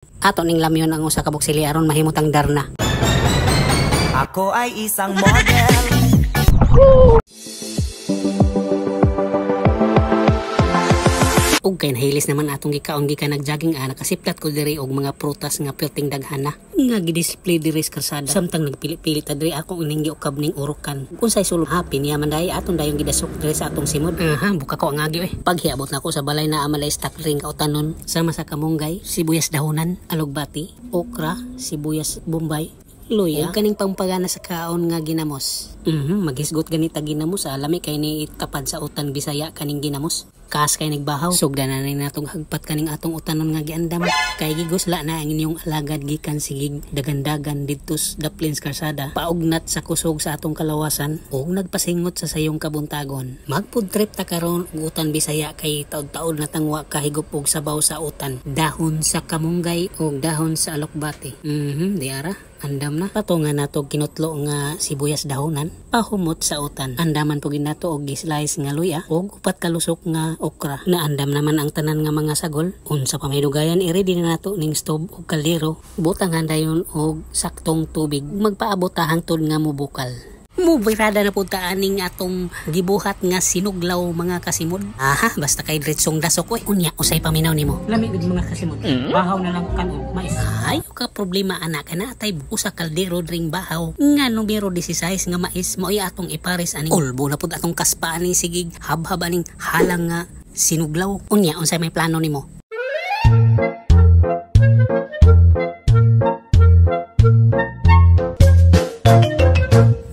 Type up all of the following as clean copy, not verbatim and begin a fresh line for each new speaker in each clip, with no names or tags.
Ato ning lamyon ang usa ka buksili aron mahimutang darna.
Ako ay isang model.
Ug kay nahilis naman atong gikaon gikan nagjogging nakasiplat ko diri og mga prutas nga perting daghana nga gidisplay diri sa kalsada. Samtang nagpili-pili ta diri akong ining giukab ning urukan. Unsay sulod happy niya man day aton dayon gidasok diri sa atong simod. Buka ko ang agyo Paghiabot na ko sa balay na amalay stock ring kautanon sama sa kamunggay, sibuyas dahonan, alugbati, okra, sibuyas bombay, luya, kaning pampagana sa kaon nga ginamos. Maghisgot ganita ginamos lami kay ni tapad sa utan Bisaya kaning ginamos. Kas kay nagbahaw, sugdan na natong hagpat kaning atong utanon nga giandam. Kay gigusla na ang inyong alagad gikan sigig dagandagan didto sa Daplins Karsada, paugnat sa kusog sa atong kalawasan ug nagpasingot sa sayong kabuntagon. Magfood trip ta karon og utan Bisaya kay taud-taud na tangwa kahigop og sabaw sa utan, dahon sa kamunggay ug dahon sa alokbati. Diara andam na patungan nato kinutlo nga sibuyas dahonan, pahumot sa utan. Andaman po ginato og gislice nga luya ug upat ka lusok nga okra. Naandam naman ang tanan nga mga sagol. Unsa pa may dugayan i-ready na nato ning stove ug kaldero. Butangan dayon og saktong tubig. Magpaabot ta hangtod nga mubukal. Mubirada na po aning atong gibuhat nga sinuglaw mga kasimod. Basta kay diretsong dasok unya usay paminaw nimo. Lami gud mga kasimod. Bahaw na lang kanon mais. Ay ka problema anak kana tay usa kaldero dring bahaw nga numero 16 nga mais mao atong ipares aning ulbo na pud atong kaspa aning sigig habhab aning halang nga sinuglaw. Unya unsay may plano nimo?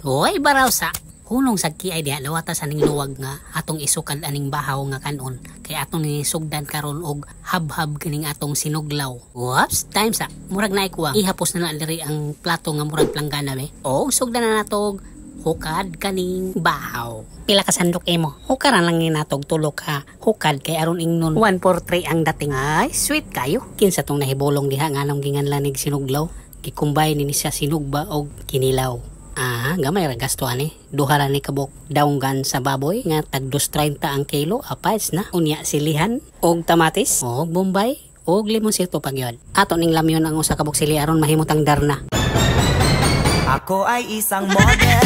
Oy baraw sa hulong sagki ay diha lawatas aning luwag nga atong isukad aning bahaw nga kanon kay atong nisugdan karon og habhab kining atong sinuglaw. Whoops, time sa murag na ikuwang ihapos na diri ang plato nga murag planggana o sugdan na natog hukad kaning bahaw. Pila ka sandok imo? Hukaran lang ni natog tulo ka hukad kay aron ingnon 143 ang dating. Ay sweet kayo. Kinsa tong nahibulong diha nganong ginganlanig sinuglaw, gikumbay ni siya sinugba og kinilaw. Gamay ra gasto ani. Duha ra ni kabok daunggan sa baboy nga tag 2.30 ang kilo, apais na. Unya silihan og tamatis og bombay og limonsito pagyod. Ato ning lamyon ang usa ka buksili aron mahimutang darna.
Ako ay isang model.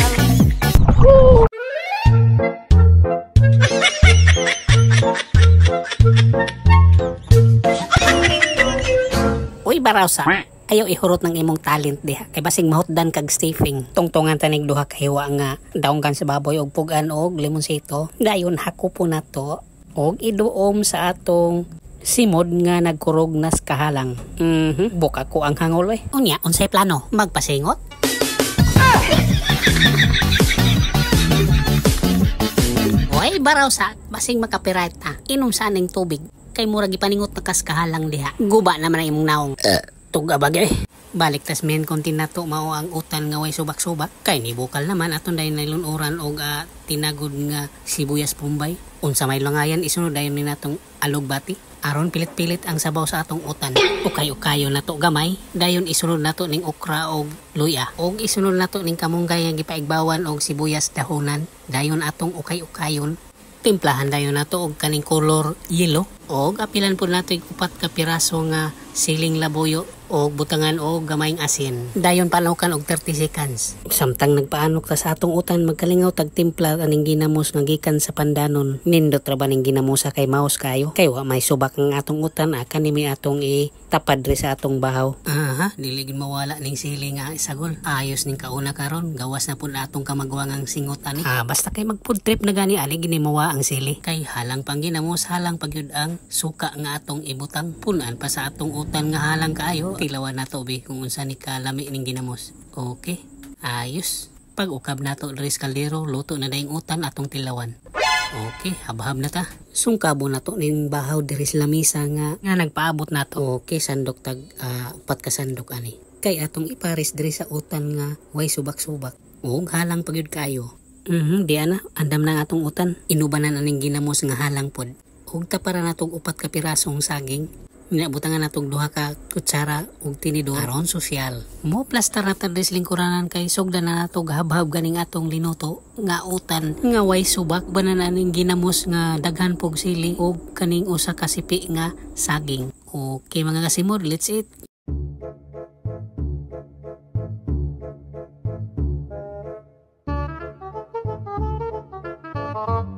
Uy baraw sa ayaw ihurot ng imong talent diha kay basig mahutdan kag staffing. Tungtungan tanig duha ka hiwa nga daunggan sa baboy og pugan og limonsito. Dayon hakupo nato og iduom sa atong simod nga nagkurog nas kahalang. Buka ko ang hangol Unya unsay plano? Magpasingot? Oy baraw sa basig makapiright inom sa aning tubig kay murag ipaningot na kas kahalang diha. Guba naman ang imong naong. Tuga bagay. Balik tas men konti nato mao ang utan nga way subak-subak kay ni bukal naman aton dayon nailon oran og tinagod nga sibuyas bombay. Unsa may langayan isunod dayon ni natong alugbati aron pilit-pilit ang sabaw sa atong utan. Ukay-ukayo nato gamay dayon isunod nato ning okra og luya og isunod nato ning kamunggay nga gipaigbawan og sibuyas dahonan. Dayon atong ukay-ukayon timplahan dayon nato og kaning color yellow og apilan pud nato upat ka piraso nga siling labuyo og butangan og gamayng asin. Dayon panukan og 30 seconds. Samtang nagpaanok ta sa atong utan magkalingaw tag timpla aning ginamos nga gikan sa pandanon. Nindot ra ba ning ginamosa kay maos kayo? Kay wa may subak ang atong utan kanimi atong itapad ri sa atong bahaw. Dili gid mawala ning sili nga isagol. Ayos ning kauna karon gawas na pud atong kamagwangang singot ani. Basta kay mag food trip na gani ali gini mawa ang sili. Kay halang pang ginamos halang pagyud ang suka nga atong ibutang. Punan pa sa atong utan nga halang kaayo. Tilawan nato kung unsa ni kalami ning ginamos. Okay, ayos. Pag ukab nato diri sa kaldero, luto na daing utan atong tilawan. Okay, habhab na ta. Sungkabo nato ning bahaw diri sa lamisa nga nagpaabot nato. Okay, sandok tag upat ka sandok ani. Kay atong ipares diri sa utan nga way subak-subak. Og halang pagyud kayo. Di ana, andam na atong utan. Inubanan aning ginamos nga halang pod. Og tapara natong upat ka pirasong saging. Minabutangan natong duha ka kutsara ug tinidor aron sosyal. Mo plastar na tadis lingkuranan kay sugdan na nato habhab ganing atong linuto nga utan nga way subak bananan ning ginamos nga daghan pog sili ug kaning usa ka sipi nga saging. Okay mga kasimod, let's eat.
Thank you.